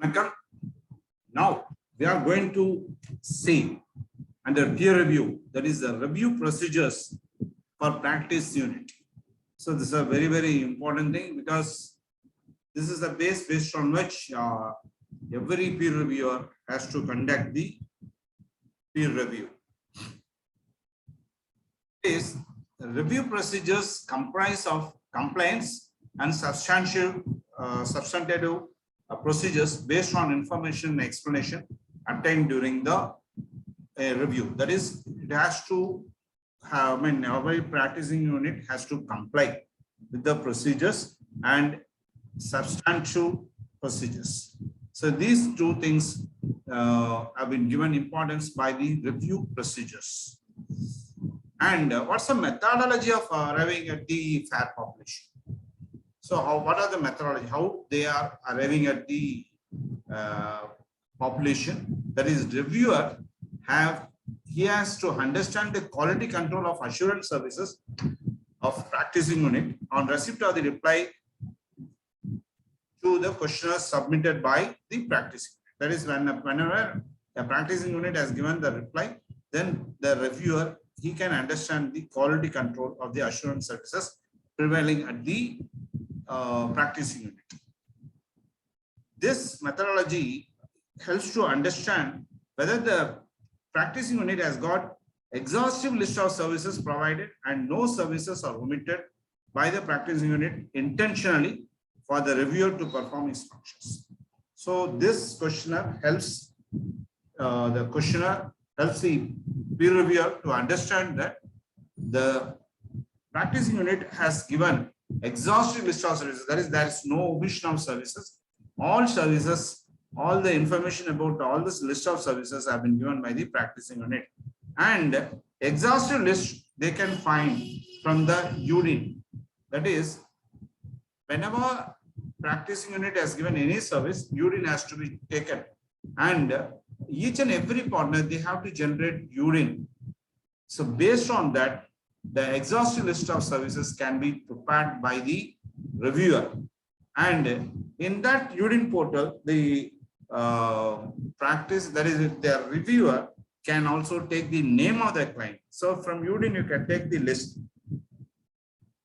Vanakkam. Now we are going to see under peer review, that is the review procedures for practice unit. So this is a very, very important thing because this is the base based on which every peer reviewer has to conduct the peer review. Is review procedures comprise of complaints and substantive procedures based on information and explanation obtained during the review. That is, it has to have, every practicing unit has to comply with the procedures and substantive procedures. So these two things have been given importance by the review procedures. And what's the methodology of arriving at the fair population? So what are the methodology? How they are arriving at the population? That is, reviewer he has to understand the quality control of assurance services of practicing unit on receipt of the reply to the questionnaire submitted by the practicing. That is, whenever a practicing unit has given the reply, then the reviewer he can understand the quality control of the assurance services prevailing at the practicing unit. This methodology helps to understand whether the practicing unit has got exhaustive list of services provided and no services are omitted by the practicing unit intentionally for the reviewer to perform his functions. So this questionnaire helps the peer reviewer to understand that the practicing unit has given exhaustive list of services. That is, there is no omission of services. All services, all the information about all this list of services have been given by the practicing unit. And exhaustive list they can find from the UDIN. That is, whenever practicing unit has given any service, UDIN has to be taken. And each and every partner, they have to generate UDIN. So based on that, the exhaustive list of services can be prepared by the reviewer. And in that UDIN portal, the the reviewer can also take the name of the client. So from UDIN, you can take the list.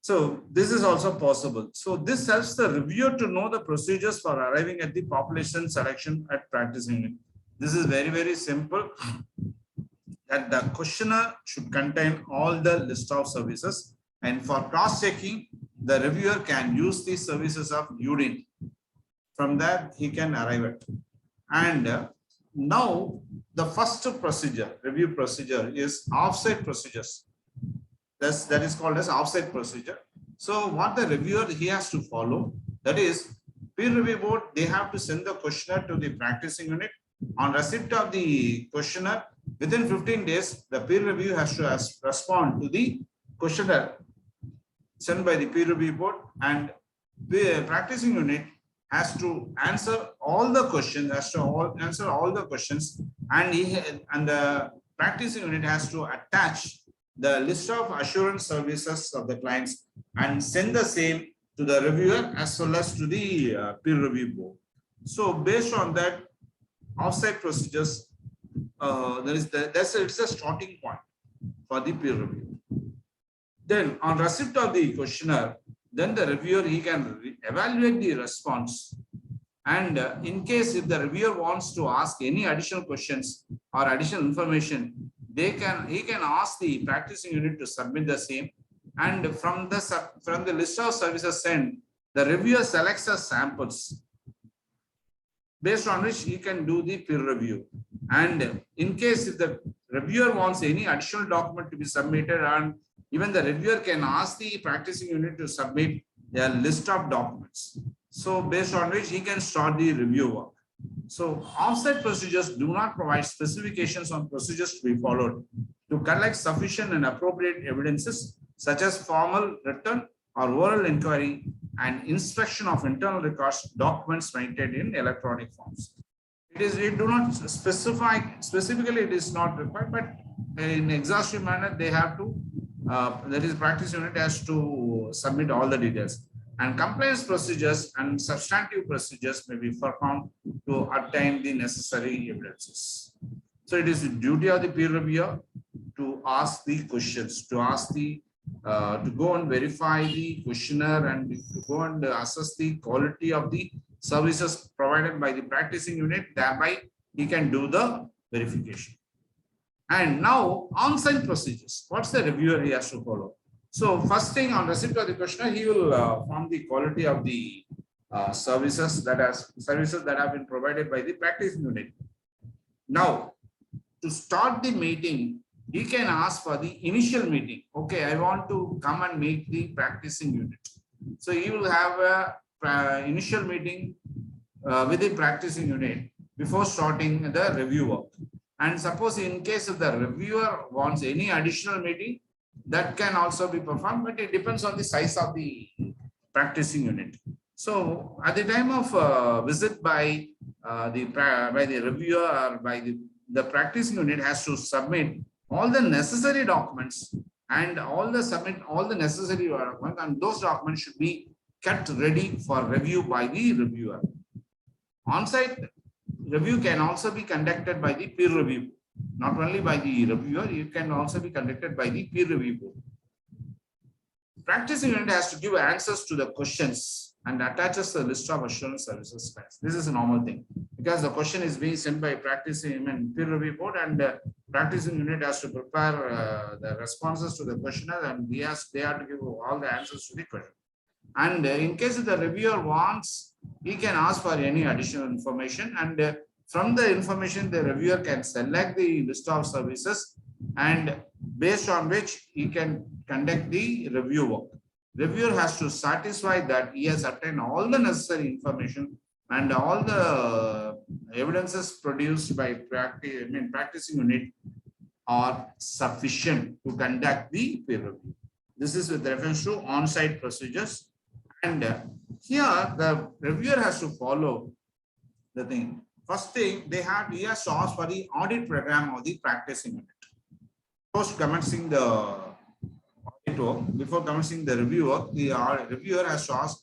So this is also possible. So this helps the reviewer to know the procedures for arriving at the population selection at practicing unit. This is very, very simple. That the questionnaire should contain all the list of services, and for cross-checking, the reviewer can use the services of UDIN. From that, he can arrive at. And now the first procedure, review procedure, is offsite procedures. That is called as offsite procedure. So what the reviewer he has to follow, that is, peer review board, they have to send the questionnaire to the practicing unit. On receipt of the questionnaire, within 15 days, the peer review has to respond to the questionnaire sent by the peer review board, and the practicing unit has to answer all the questions, and the practicing unit has to attach the list of assurance services of the clients and send the same to the reviewer as well as to the peer review board. So based on that, offsite procedures, it's a starting point for the peer review. Then on receipt of the questionnaire, then the reviewer he can evaluate the response. And in case if the reviewer wants to ask any additional questions or additional information, he can ask the practicing unit to submit the same. And from the list of services sent, the reviewer selects the samples based on which he can do the peer review. And in case if the reviewer wants any additional document to be submitted, and even the reviewer can ask the practicing unit to submit a list of documents. So based on which he can start the review work. So offsite procedures do not provide specifications on procedures to be followed to collect sufficient and appropriate evidences such as formal, written, or oral inquiry and inspection of internal records, documents maintained in electronic forms. It do not specify specifically, it is not required, but in exhaustive manner they have to, that is, practice unit has to submit all the details. and compliance procedures and substantive procedures may be performed to obtain the necessary evidences. So it is the duty of the peer reviewer to ask the questions, to go and verify the questionnaire and to go and assess the quality of the services provided by the practicing unit. Thereby, he can do the verification. And now, on-site procedures. What's the reviewer he has to follow? So, first thing, on receipt of the questionnaire, he will form the quality of the services that have been provided by the practicing unit. Now, to start the meeting, he can ask for the initial meeting. Okay, I want to come and meet the practicing unit. So he will have a initial meeting with the practicing unit before starting the review work. And suppose in case if the reviewer wants any additional meeting, that can also be performed, but it depends on the size of the practicing unit. So at the time of visit by the reviewer or by the practicing unit has to submit all the necessary documents and submit all the necessary documents, and those documents should be kept ready for review by the reviewer. On-site review can also be conducted by the peer review, not only by the reviewer, it can also be conducted by the peer review board. Practicing unit has to give answers to the questions and attaches the list of assurance services specs. This is a normal thing because the question is being sent by practicing and peer review board, and practicing unit has to prepare the responses to the questionnaire, and they have to give all the answers to the question. And in case the reviewer wants, he can ask for any additional information, and from the information the reviewer can select the list of services, and based on which he can conduct the review work. Reviewer has to satisfy that he has obtained all the necessary information and all the evidences produced by practicing unit are sufficient to conduct the peer review. This is with reference to on-site procedures. And here the reviewer has to follow the thing. First thing, he has to ask for the audit program of the practicing unit. Post commencing the audit work, before commencing the review work, the reviewer has to ask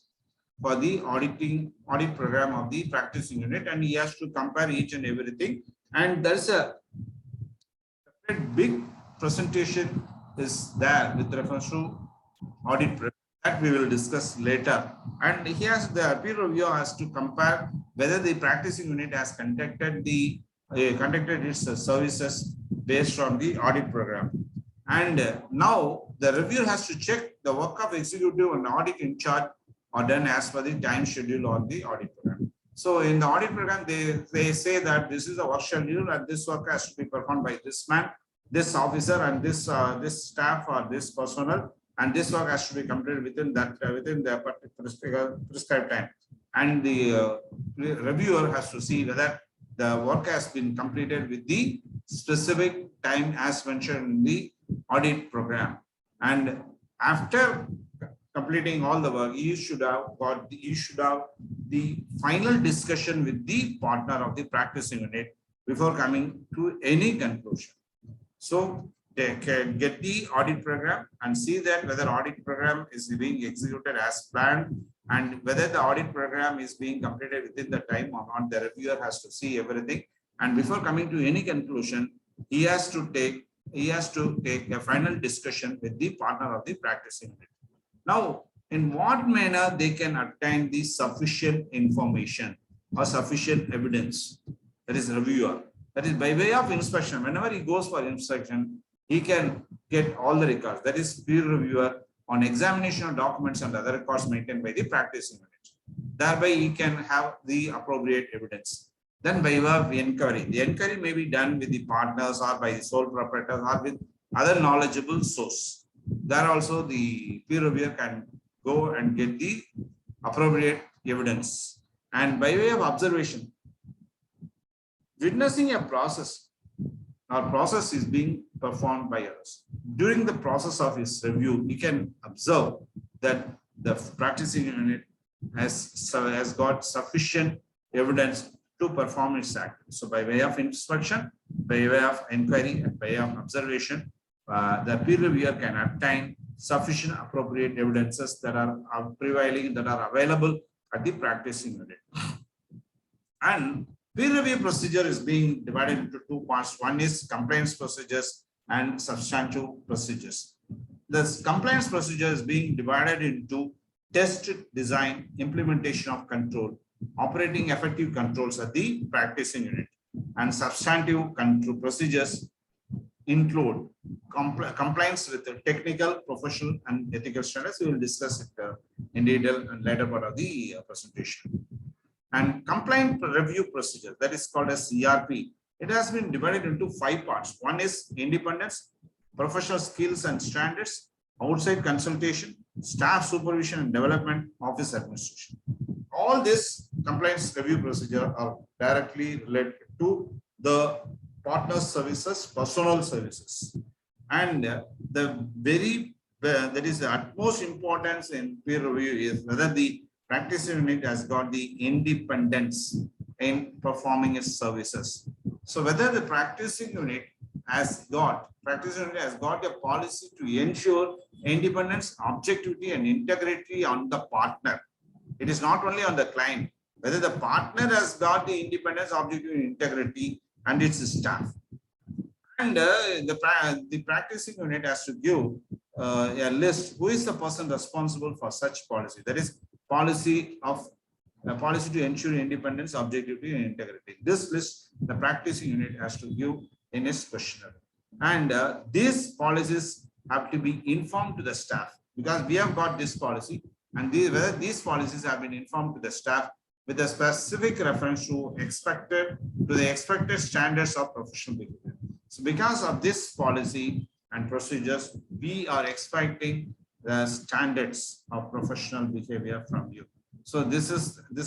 for the audit program of the practicing unit, and he has to compare each and everything. And there's a big presentation is there with reference to audit program that we will discuss later. And the peer reviewer has to compare whether the practicing unit has conducted its services based on the audit program. And now the reviewer has to check the work of executive and audit in charge are done as per the time schedule on the audit program. So in the audit program, they say that this is a work schedule and this work has to be performed by this man, this officer, and this staff or this personnel, and this work has to be completed within the prescribed time. And the reviewer has to see whether the work has been completed with the specific time as mentioned in the audit program. And after completing all the work, you should have the final discussion with the partner of the practicing unit before coming to any conclusion. So they can get the audit program and see that whether audit program is being executed as planned and whether the audit program is being completed within the time or not. The reviewer has to see everything, and before coming to any conclusion, he has to take a final discussion with the partner of the practicing unit. Now, in what manner they can obtain the sufficient information or sufficient evidence? That is reviewer. That is by way of inspection. Whenever he goes for inspection, he can get all the records. That is peer reviewer on examination of documents and other records maintained by the practicing unit. Thereby, he can have the appropriate evidence. Then by way of inquiry. The inquiry may be done with the partners or by the sole proprietors or with other knowledgeable source. There also the peer reviewer can go and get the appropriate evidence. And by way of observation, witnessing a process is being performed by others. During the process of his review, he can observe that the practicing unit has got sufficient evidence to perform its act. So by way of inspection, by way of inquiry, and by way of observation, the peer reviewer can obtain sufficient appropriate evidences that are prevailing, that are available at the practicing unit. And peer review procedure is being divided into two parts. One is compliance procedures and substantive procedures. This compliance procedure is being divided into test, design, implementation of control, operating effective controls at the practicing unit, and substantive control procedures include compliance with the technical, professional, and ethical standards. We will discuss it in detail in later part of the presentation. And compliance review procedure, that is called as CRP. It has been divided into 5 parts. One is independence, professional skills and standards, outside consultation, staff supervision and development, office administration. All this compliance review procedure are directly related to the partner services, personal services. And that is the utmost importance in peer review is whether the practice unit has got the independence in performing its services. So whether the practicing unit has got a policy to ensure independence, objectivity, and integrity on the partner. It is not only on the client, whether the partner has got the independence, objectivity, and integrity, and its staff. And the practicing unit has to give a list who is the person responsible for such policy. That is policy to ensure independence, objectivity, and integrity. This list the practicing unit has to give in its questionnaire. And these policies have to be informed to the staff, because we have got this policy, and whether these policies have been informed to the staff with a specific reference to the expected standards of professional behavior. So because of this policy and procedures, we are expecting the standards of professional behavior from you. So this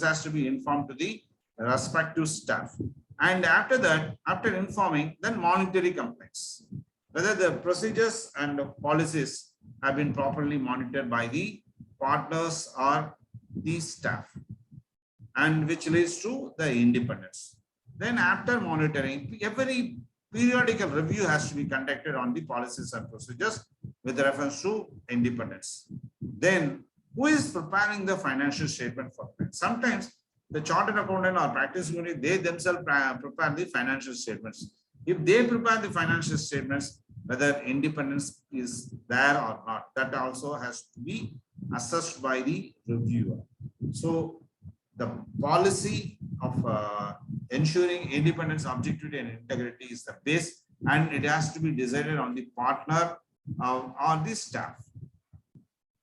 has to be informed to the respective staff. And after that, after informing, then monetary complaints, whether the procedures and the policies have been properly monitored by the partners or the staff, and which leads to the independence. Then after monitoring, every periodical review has to be conducted on the policies and procedures with reference to independence. Then who is preparing the financial statement for clients? Sometimes the chartered accountant or practice unit, they themselves prepare the financial statements. If they prepare the financial statements, whether independence is there or not, that also has to be assessed by the reviewer. So the policy of ensuring independence, objectivity, and integrity is the base, and it has to be decided on the partner or the staff.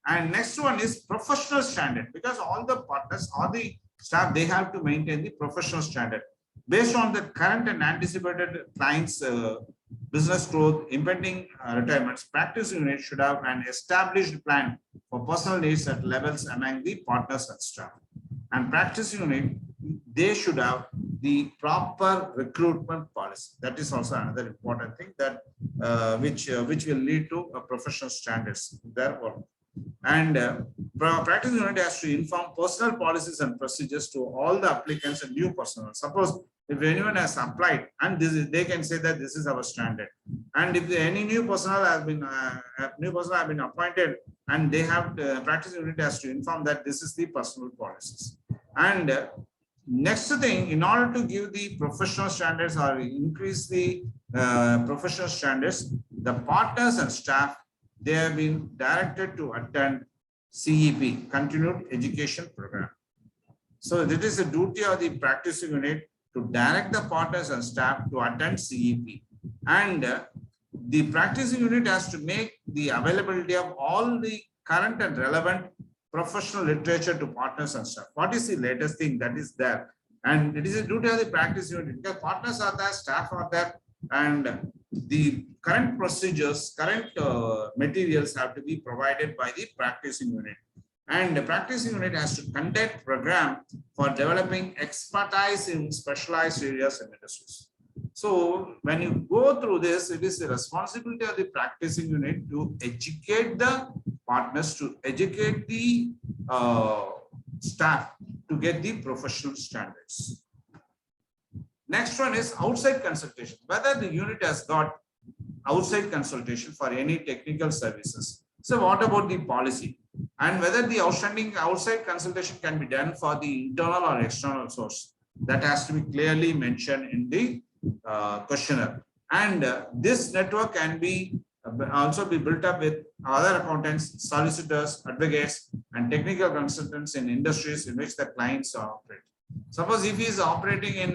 And next one is professional standard, because all the partners or the staff, they have to maintain the professional standard based on the current and anticipated clients' business growth, impending retirements. Practice unit should have an established plan for personal needs at levels among the partners and staff. And practice unit, they should have the proper recruitment policy. That is also another important thing that which will lead to professional standards there. And practice unit has to inform personal policies and procedures to all the applicants and new personnel. Suppose if anyone has applied, and they can say that this is our standard. And if any new personnel has been appointed, and they have practice unit has to inform that this is the personal policies. And next thing, in order to give the professional standards or increase the professional standards, the partners and staff, they have been directed to attend CEP, Continued Education Program. So this is the duty of the practice unit to direct the partners and staff to attend CEP. And the practice unit has to make the availability of all the current and relevant professional literature to partners and staff. What is the latest thing that is there? And it is a duty of the practice unit, because partners are there, staff are there, and the current procedures, current materials have to be provided by the practicing unit. And the practicing unit has to conduct program for developing expertise in specialized areas and industries. So when you go through this, it is the responsibility of the practicing unit to educate the partners, to educate the staff to get the professional standards. Next one is outside consultation. Whether the unit has got outside consultation for any technical services. So what about the policy? And whether the outstanding outside consultation can be done for the internal or external source. That has to be clearly mentioned in the questionnaire. And this network can be also be built up with other accountants, solicitors, advocates, and technical consultants in industries in which the clients operate. Suppose if he is operating in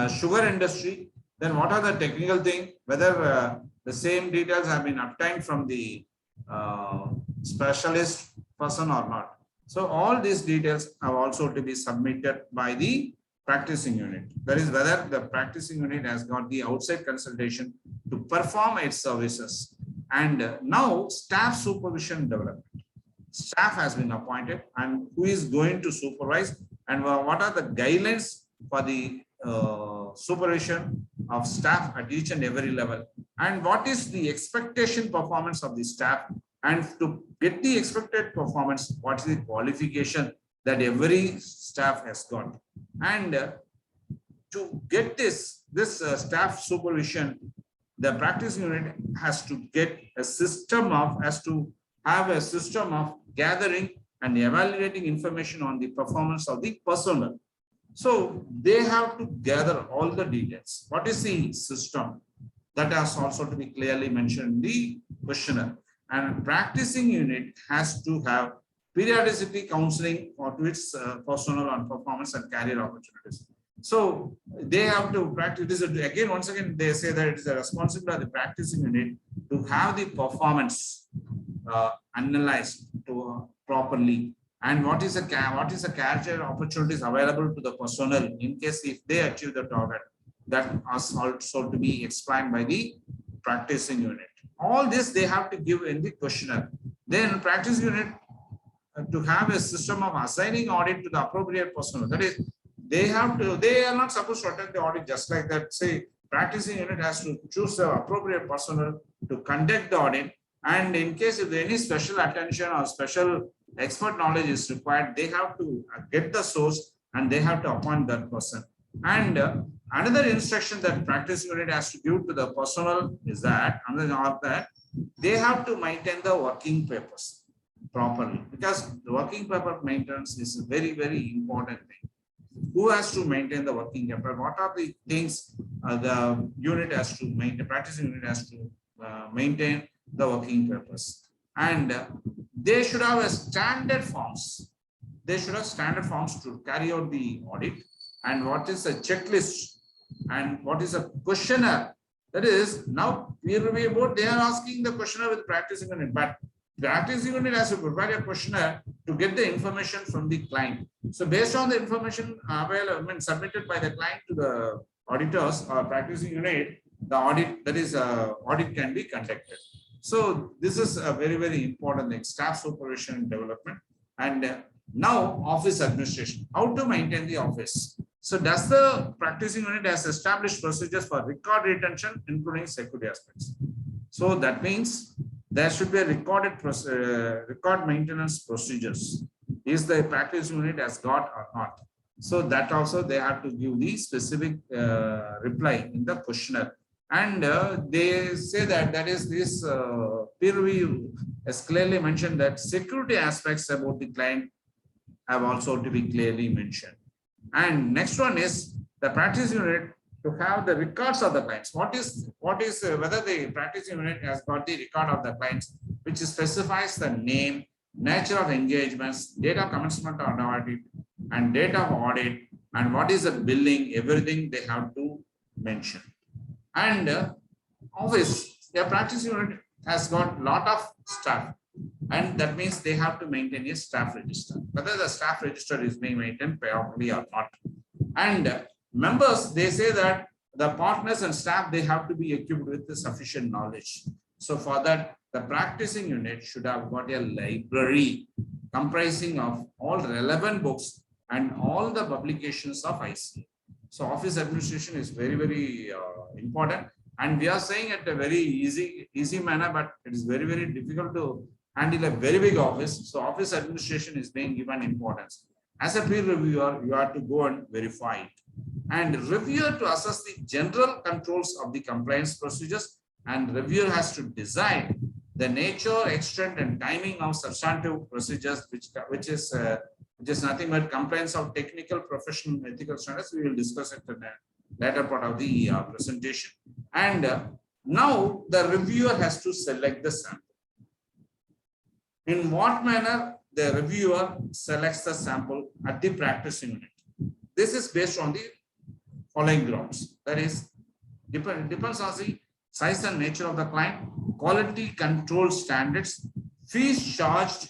sugar industry, then what are the technical thing? Whether the same details have been obtained from the specialist person or not. So all these details have also to be submitted by the practicing unit. That is whether the practicing unit has got the outside consultation to perform its services. And now staff supervision development. Staff has been appointed and who is going to supervise and what are the guidelines for the supervision of staff at each and every level, and what is the expectation performance of the staff, and to get the expected performance, what is the qualification that every staff has got. And to get this staff supervision, the practice unit has to get a system of, gathering and evaluating information on the performance of the personnel. So they have to gather all the details. What is the system? That has also to be clearly mentioned in the questionnaire. And practicing unit has to have periodicity counseling for its personnel on performance and career opportunities. So they have to practice. Again, once again, they say that it is a responsibility of the practicing unit to have the performance analyzed properly. And what is the career opportunities available to the personnel in case if they achieve the target, that is also to be explained by the practicing unit. All this they have to give in the questionnaire. Then practice unit to have a system of assigning audit to the appropriate personnel. That is, they are not supposed to attend the audit just like that. Say, practicing unit has to choose the appropriate personnel to conduct the audit. And in case if any special attention or special expert knowledge is required, they have to get the source and they have to appoint that person. And another instruction that practice unit has to give to the personnel is that, they have to maintain the working papers properly, because the working paper maintenance is a very, very important thing. Who has to maintain the working paper? What are the things the unit has to maintain, practice unit has to maintain the working papers? And they should have a standard forms. They should have standard forms to carry out the audit. And what is a checklist? And what is a questionnaire? That is, now peer review board, they are asking the questionnaire with practicing unit, but practicing unit has to prepare a questionnaire to get the information from the client. So based on the information available, submitted by the client to the auditors or practicing unit, the audit, that is audit can be conducted. So this is a very, very important thing, staff supervision and development. And now office administration, how to maintain the office. So does the practicing unit has established procedures for record retention, including security aspects. So that means there should be a record maintenance procedures. Is the practice unit has got or not? So that also they have to give the specific reply in the questionnaire. And they say that is this peer review has clearly mentioned that security aspects about the client have also to be clearly mentioned. And next one is the practice unit to have the records of the clients. What is whether the practice unit has got the record of the clients, which specifies the name, nature of engagements, date of commencement of audit, and date of audit, and what is the billing, everything they have to mention. And office, the practice unit has got a lot of staff, and that means they have to maintain a staff register, whether the staff register is being maintained properly or not. And members, they say that the partners and staff, they have to be equipped with the sufficient knowledge. So for that, the practicing unit should have got a library comprising of all relevant books and all the publications of ICA. So office administration is very, very important. And we are saying it a very easy manner, but it is very, very difficult to handle a very big office. So office administration is being given importance. As a peer reviewer, you have to go and verify it. And reviewer to assess the general controls of the compliance procedures, and reviewer has to decide the nature, extent, and timing of substantive procedures, which is nothing but compliance of technical, professional, and ethical standards. We will discuss it in the later part of the presentation. And now the reviewer has to select the sample. In what manner the reviewer selects the sample at the practice unit? This is based on the following grounds. That is, depends on the size and nature of the client, quality control standards, fees charged,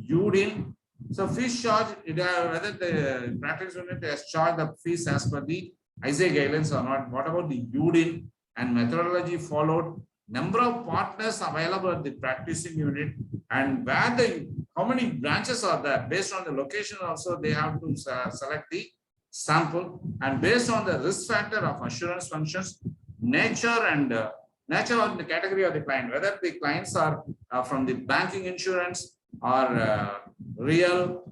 urine. So fees charged, whether the practice unit has charged the fees as per the ISA guidelines or not. What about the urine and methodology followed? Number of partners available at the practicing unit, and how many branches are there. Based on the location also, they have to select the sample, and based on the risk factor of assurance functions, nature of the category of the client, whether the clients are from the banking, insurance, or real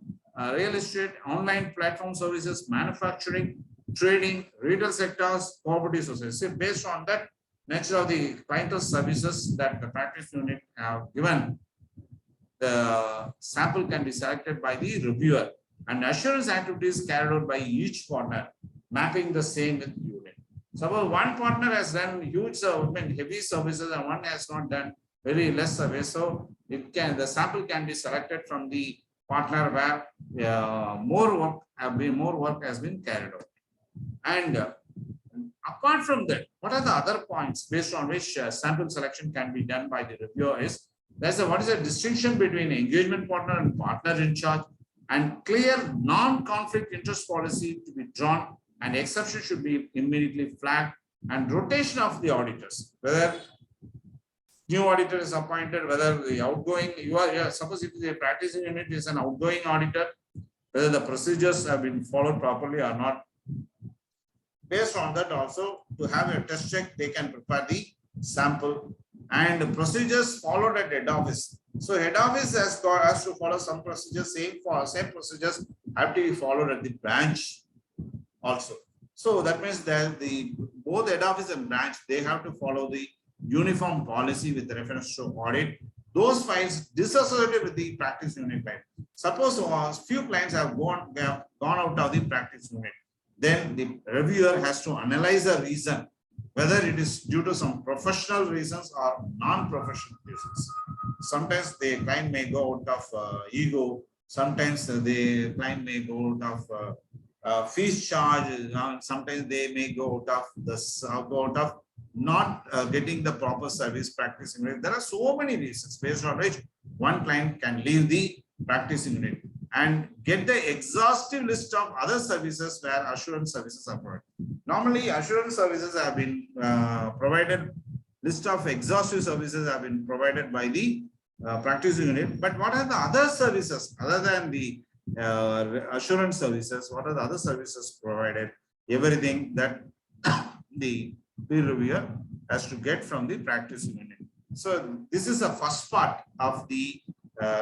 estate, online platform services, manufacturing, trading, retail sectors, property society. So based on that nature of the clientele services that the practice unit have given, the sample can be selected by the reviewer, and assurance activities carried out by each partner, mapping the same with unit. Suppose one partner has done huge heavy services and one has not done very less service, so the sample can be selected from the partner where more work has been carried out. And apart from that, what are the other points based on which sample selection can be done by the reviewer is, what is the distinction between engagement partner and partner in charge, and clear non-conflict interest policy to be drawn, and exception should be immediately flagged, and rotation of the auditors, whether new auditor is appointed, whether the outgoing, suppose if the practicing unit is an outgoing auditor, whether the procedures have been followed properly or not. Based on that also, to have a test check, they can prepare the sample, and the procedures followed at head office. So head office has to follow some procedures, same procedures have to be followed at the branch also. So that means that both head office and branch, they have to follow the uniform policy with reference to audit. Those files disassociated with the practice unit client. Suppose few clients have gone out of the practice unit. Then the reviewer has to analyze the reason, whether it is due to some professional reasons or non-professional reasons. Sometimes the client may go out of ego. Sometimes the client may go out of fees charge. Sometimes they may go out of not getting the proper service practice unit. There are so many reasons based on which one client can leave the practice unit and get the exhaustive list of other services where assurance services are provided. Normally, assurance services have been provided, list of exhaustive services have been provided by the practice unit. But what are the other services other than the assurance services? What are the other services provided? Everything that the peer reviewer has to get from the practice unit. So this is the first part of the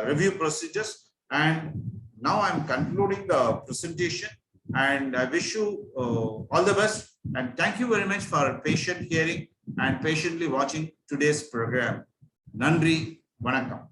review procedures, and now I'm concluding the presentation, and I wish you all the best, and thank you very much for patient hearing and patiently watching today's program. Nandri, Vanakkam.